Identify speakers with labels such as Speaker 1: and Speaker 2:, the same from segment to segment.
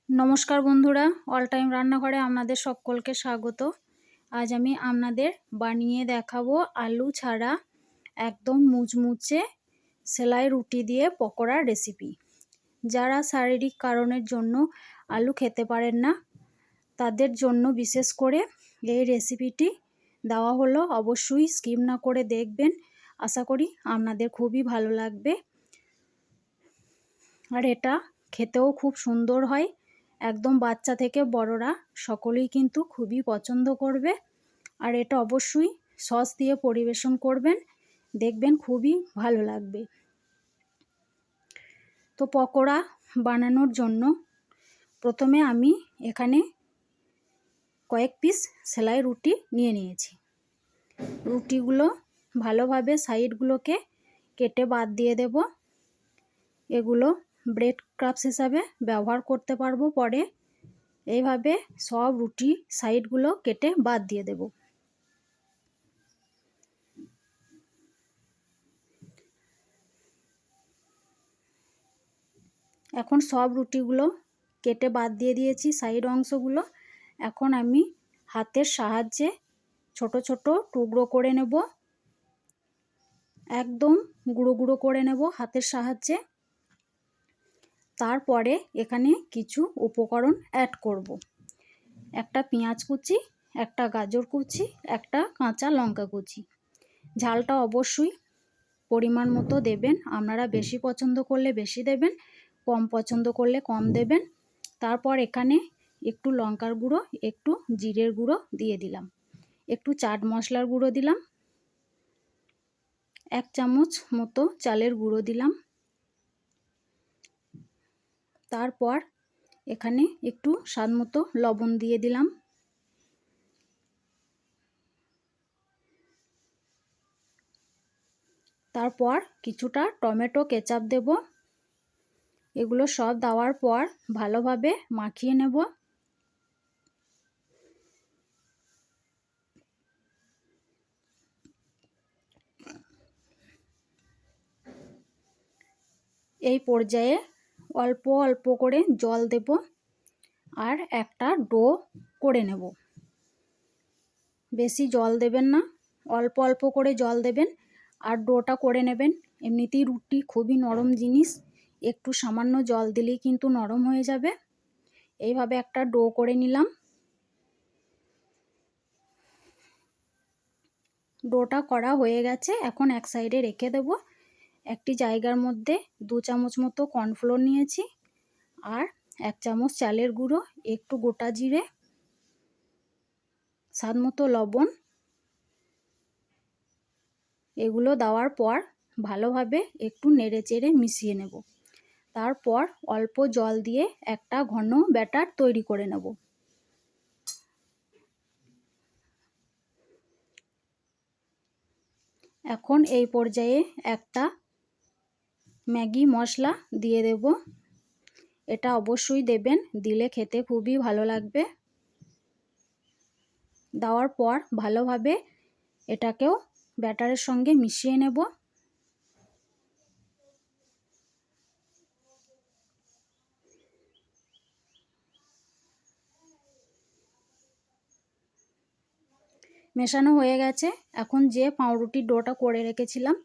Speaker 1: নমস্কার বন্ধুরা, all time রান্নাঘরে আপনাদের সকলকে স্বাগত। আজ আমি আপনাদের বানিয়ে দেখাবো আলু ছাড়া একদম মুচমুচে সেলাই রুটি দিয়ে পকোড়ার রেসিপি। যারা শারীরিক কারণের জন্য আলু খেতে পারেন না, তাদের জন্য বিশেষ করে এই রেসিপিটি দেওয়া হলো। অবশ্যই স্কিপ না করে দেখবেন, আশা করি আপনাদের খুবই ভালো লাগবে। আর এটা খেতেও খুব সুন্দর হয়। একদম বাচ্চা থেকে বড়রা সকলেই কিন্তু খুবই পছন্দ করবে। আর এটা অবশ্যই সস দিয়ে পরিবেশন করবেন, দেখবেন খুবই ভালো লাগবে। তো পকোড়া বানানোর জন্য প্রথমে আমি এখানে কয়েক পিস সেলাই রুটি নিয়ে নিয়েছি। রুটিগুলো ভালোভাবে সাইডগুলোকে কেটে বাদ দিয়ে দেব। এগুলো ব্রেড ক্রাম্বস হিসাবে ব্যবহার করতে পারবো পরে। এইভাবে সব রুটি সাইডগুলো কেটে বাদ দিয়ে দেব। এখন সব রুটিগুলো কেটে বাদ দিয়ে দিয়েছি সাইড অংশগুলো। এখন আমি হাতের সাহায্যে ছোট ছোট টুকরো করে নেব, একদম গুঁড়ো গুঁড়ো করে নেব হাতের সাহায্যে। তারপরে এখানে কিছু উপকরণ অ্যাড করব। একটা পেঁয়াজ কুচি, একটা গাজর কুচি, একটা কাঁচা লঙ্কা কুচি। ঝালটা অবশ্যই পরিমাণ মতো দেবেন। আপনারা বেশি পছন্দ করলে বেশি দেবেন, কম পছন্দ করলে কম দেবেন। তারপর এখানে একটু লঙ্কার গুঁড়ো, একটু জিরের গুঁড়ো দিয়ে দিলাম, একটু চাট মশলার গুঁড়ো দিলাম, 1 চামচ মতো চালের গুঁড়ো দিলাম। তারপর এখানে একটু স্বাদ মতো লবণ দিয়ে দিলাম। তারপর কিছুটা টমেটো কেচাপ দেব। এগুলো সব দেওয়ার পর ভালোভাবে মাখিয়ে নেব। এই পর্যায়ে অল্প অল্প করে জল দেব আর একটা ডো করে নেব। বেশি জল দেবেন না, অল্প অল্প করে জল দেবেন আর ডোটা করে নেবেন। এমনিতেই রুটি খুবই নরম জিনিস, একটু সামান্য জল দিলেই কিন্তু নরম হয়ে যাবে। এইভাবে একটা ডো করে নিলাম। ডোটা করা হয়ে গেছে, এখন এক সাইডে রেখে দেব। একটি জায়গার মধ্যে 2 চামচ মতো কর্নফ্লোর নিয়েছি আর 1 চামচ চালের গুঁড়ো, একটু গোটা জিরে, স্বাদ মতো লবণ। এগুলো দেওয়ার পর ভালোভাবে একটু নেড়েচেড়ে মিশিয়ে নেব। তারপর অল্প জল দিয়ে একটা ঘন ব্যাটার তৈরি করে নেব। এখন এই পর্যায়ে একটা ম্যাগি মশলা দিয়ে দেব। এটা অবশ্যই দেবেন, দিলে খেতে খুবই ভালো লাগবে। দেওয়ার পর ভালোভাবে এটাকেও ব্যাটারের সঙ্গে মিশিয়ে নেব। মেশানো হয়ে গেছে। এখন যে পাউরুটির ডোটা করে রেখেছিলাম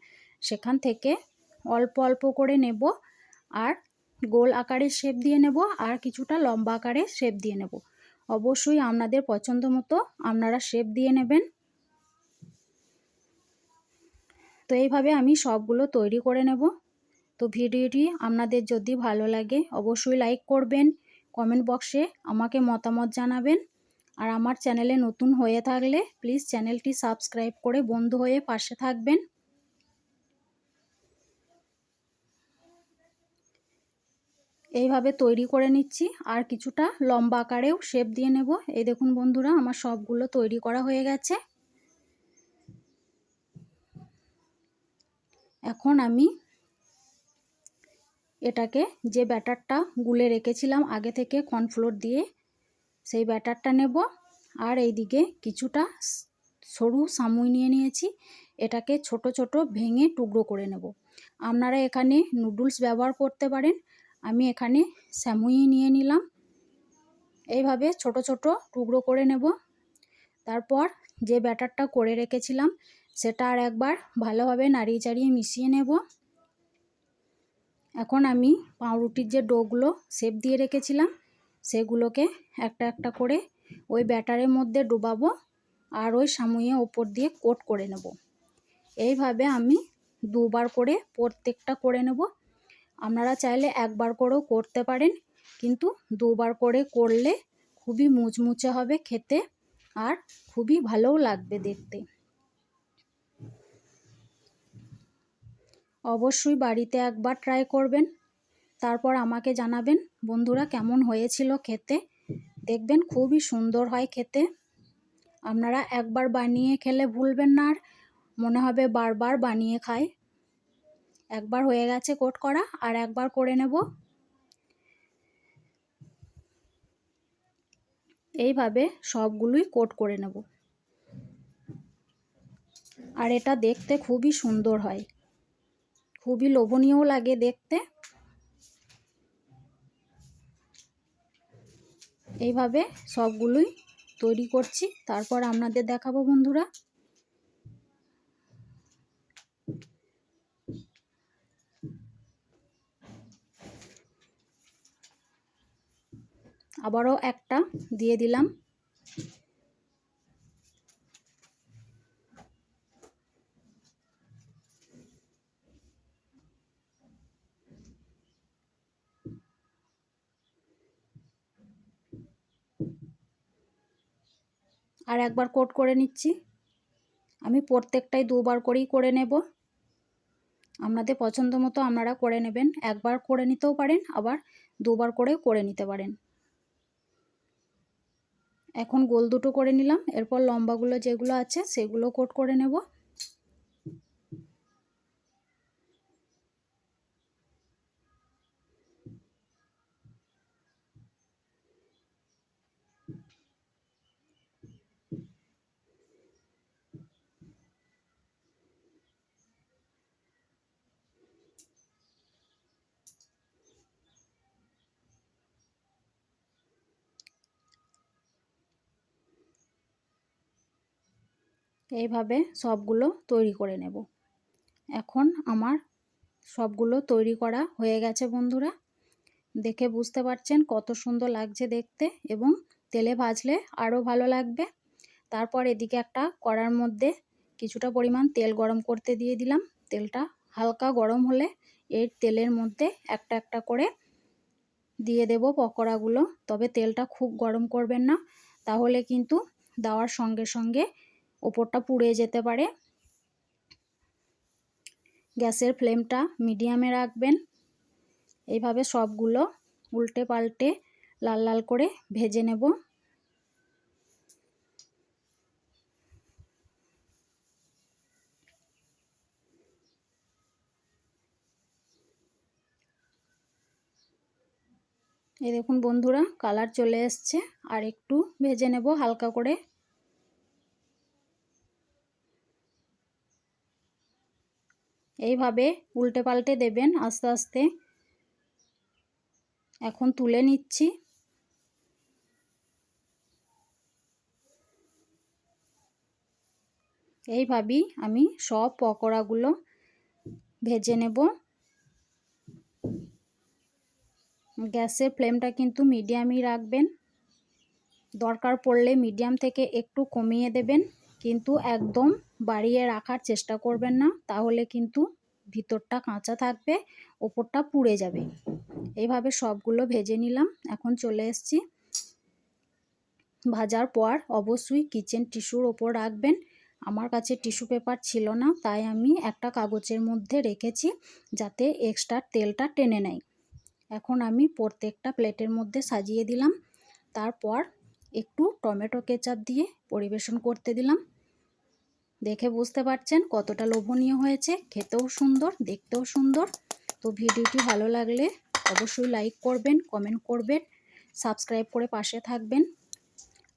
Speaker 1: সেখান থেকে অল্প অল্প করে নেব আর গোল আকারে শেপ দিয়ে নেব আর কিছুটা লম্বা আকারে শেপ দিয়ে নেব। অবশ্যই আপনাদের পছন্দ মতো আপনারা শেপ দিয়ে নেবেন। তো এইভাবে আমি সবগুলো তৈরি করে নেব। তো ভিডিওটি আপনাদের যদি ভালো লাগে অবশ্যই লাইক করবেন, কমেন্ট বক্সে আমাকে মতামত জানাবেন। আর আমার চ্যানেলে নতুন হয়ে থাকলে প্লিজ চ্যানেলটি সাবস্ক্রাইব করে বন্ধু হয়ে পাশে থাকবেন। এইভাবে তৈরি করে নিচ্ছি আর কিছুটা লম্বা আকারেও শেপ দিয়ে নেব। এই দেখুন বন্ধুরা, আমার সবগুলো তৈরি করা হয়ে গেছে। এখন আমি এটাকে যে ব্যাটারটা গুলে রেখেছিলাম আগে থেকে কর্নফ্লোর দিয়ে, সেই ব্যাটারটা নেব আর এইদিকে কিছুটা সরু সামুই নিয়ে নিয়েছি। এটাকে ছোট ছোট ভেঙে টুকরো করে নেব। আপনারা এখানে নুডলস ব্যবহার করতে পারেন, আমি এখানে সামুই নিয়ে নিলাম। এইভাবে ছোট ছোট টুকরো করে নেব। তারপর যে ব্যাটারটা করে রেখেছিলাম সেটা আর একবার ভালোভাবে নাড়িয়ে চাড়িয়ে মিশিয়ে নেব। এখন আমি পাউরুটির যে ডোগুলো শেপ দিয়ে রেখেছিলাম সেগুলোকে একটা একটা করে ওই ব্যাটারের মধ্যে ডুবাবো আর ওই সামুয়ে ওপর দিয়ে কোট করে নেব। এইভাবে আমি দুবার করে প্রত্যেকটা করে নেব। আপনারা চাইলে একবার করেও করতে পারেন, কিন্তু দুবার করে করলে খুবই মুচমুচে হবে খেতে আর খুবই ভালোও লাগবে দেখতে। অবশ্যই বাড়িতে একবার ট্রাই করবেন, তারপর আমাকে জানাবেন বন্ধুরা কেমন হয়েছিল খেতে। দেখবেন খুবই সুন্দর হয় খেতে। আপনারা একবার বানিয়ে খেলে ভুলবেন না, আর মনে হবে বারবার বানিয়ে খাই। একবার হয়ে গেছে কোট করা, আর একবার করে নেব। এইভাবে সবগুলোই কোট করে নেব। আর এটা দেখতে খুবই সুন্দর হয়, খুবই লোভনীয় লাগে দেখতে। এইভাবে সবগুলোই তৈরি করছি, তারপর আপনাদের দেখাবো বন্ধুরা। আবারও একটা দিয়ে দিলাম। আর একবার কোট করে নিচ্ছি। আমি প্রত্যেকটাই দুবার করেই করে নেব। আপনাদের পছন্দ মতো আপনারা করে নেবেন, একবার করে নিতেও পারেন, আবার দুবার করেও করে নিতে পারেন। এখন গোল দুটো করে নিলাম, এরপর লম্বাগুলো যেগুলো আছে সেগুলো কোট করে নেব। এইভাবে সবগুলো তৈরি করে নেব। এখন আমার সবগুলো তৈরি করা হয়ে গেছে বন্ধুরা। দেখে বুঝতে পারছেন কত সুন্দর লাগছে দেখতে, এবং তেলে ভাজলে আরও ভালো লাগবে। তারপর এদিকে একটা কড়ার মধ্যে কিছুটা পরিমাণ তেল গরম করতে দিয়ে দিলাম। তেলটা হালকা গরম হলে এই তেলের মধ্যে একটা একটা করে দিয়ে দেব পকোড়াগুলো। তবে তেলটা খুব গরম করবেন না, তাহলে কিন্তু দেওয়ার সঙ্গে সঙ্গে ওপরটা পুড়ে যেতে পারে। গ্যাসের ফ্লেমটা মিডিয়ামে রাখবেন। এইভাবে সবগুলো উল্টে পাল্টে লাল লাল করে ভেজে নেব। এই দেখুন বন্ধুরা কালার চলে এসছে, আর একটু ভেজে নেব হালকা করে। এইভাবে উল্টে পাল্টে দেবেন আস্তে আস্তে। এখন তুলে নিচ্ছি। এইভাবেই আমি সব পকোড়াগুলো ভেজে নেব। গ্যাসের ফ্লেমটা কিন্তু মিডিয়ামই রাখবেন, দরকার পড়লে মিডিয়াম থেকে একটু কমিয়ে দেবেন, কিন্তু একদম বাড়িয়ে রাখার চেষ্টা করবেন না, তাহলে কিন্তু ভিতরটা কাঁচা থাকবে, ওপরটা পুড়ে যাবে। এইভাবে সবগুলো ভেজে নিলাম। এখন চলে এসেছি। ভাজার পর অবশ্যই কিচেন টিস্যুর ওপর রাখবেন। আমার কাছে টিস্যু পেপার ছিল না, তাই আমি একটা কাগজের মধ্যে রেখেছি যাতে এক্সট্রা তেলটা টেনে নেয়। এখন আমি প্রত্যেকটা প্লেটের মধ্যে সাজিয়ে দিলাম। তারপর একটু টমেটো কেচাপ দিয়ে পরিবেশন করতে দিলাম। দেখে বুঝতে পারছেন কতটা লোভনীয় হয়েছে, খেতেও সুন্দর, দেখতেও সুন্দর। তো ভিডিওটি ভালো লাগলে অবশ্যই লাইক করবেন, কমেন্ট করবেন, সাবস্ক্রাইব করে পাশে থাকবেন।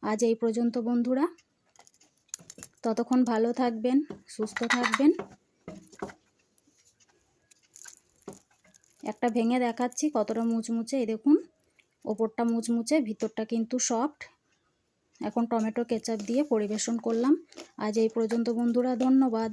Speaker 1: আজ এই পর্যন্ত বন্ধুরা, ততক্ষণ ভালো থাকবেন, সুস্থ থাকবেন। একটা ভেঙে দেখাচ্ছি কতটা মুচমুচে, এই দেখুন ওপরটা মুচমুচে, ভিতরটা কিন্তু সফট। এখন টমেটো কেচাপ দিয়ে পরিবেশন করলাম। আজ এই পর্যন্ত বন্ধুরা, ধন্যবাদ।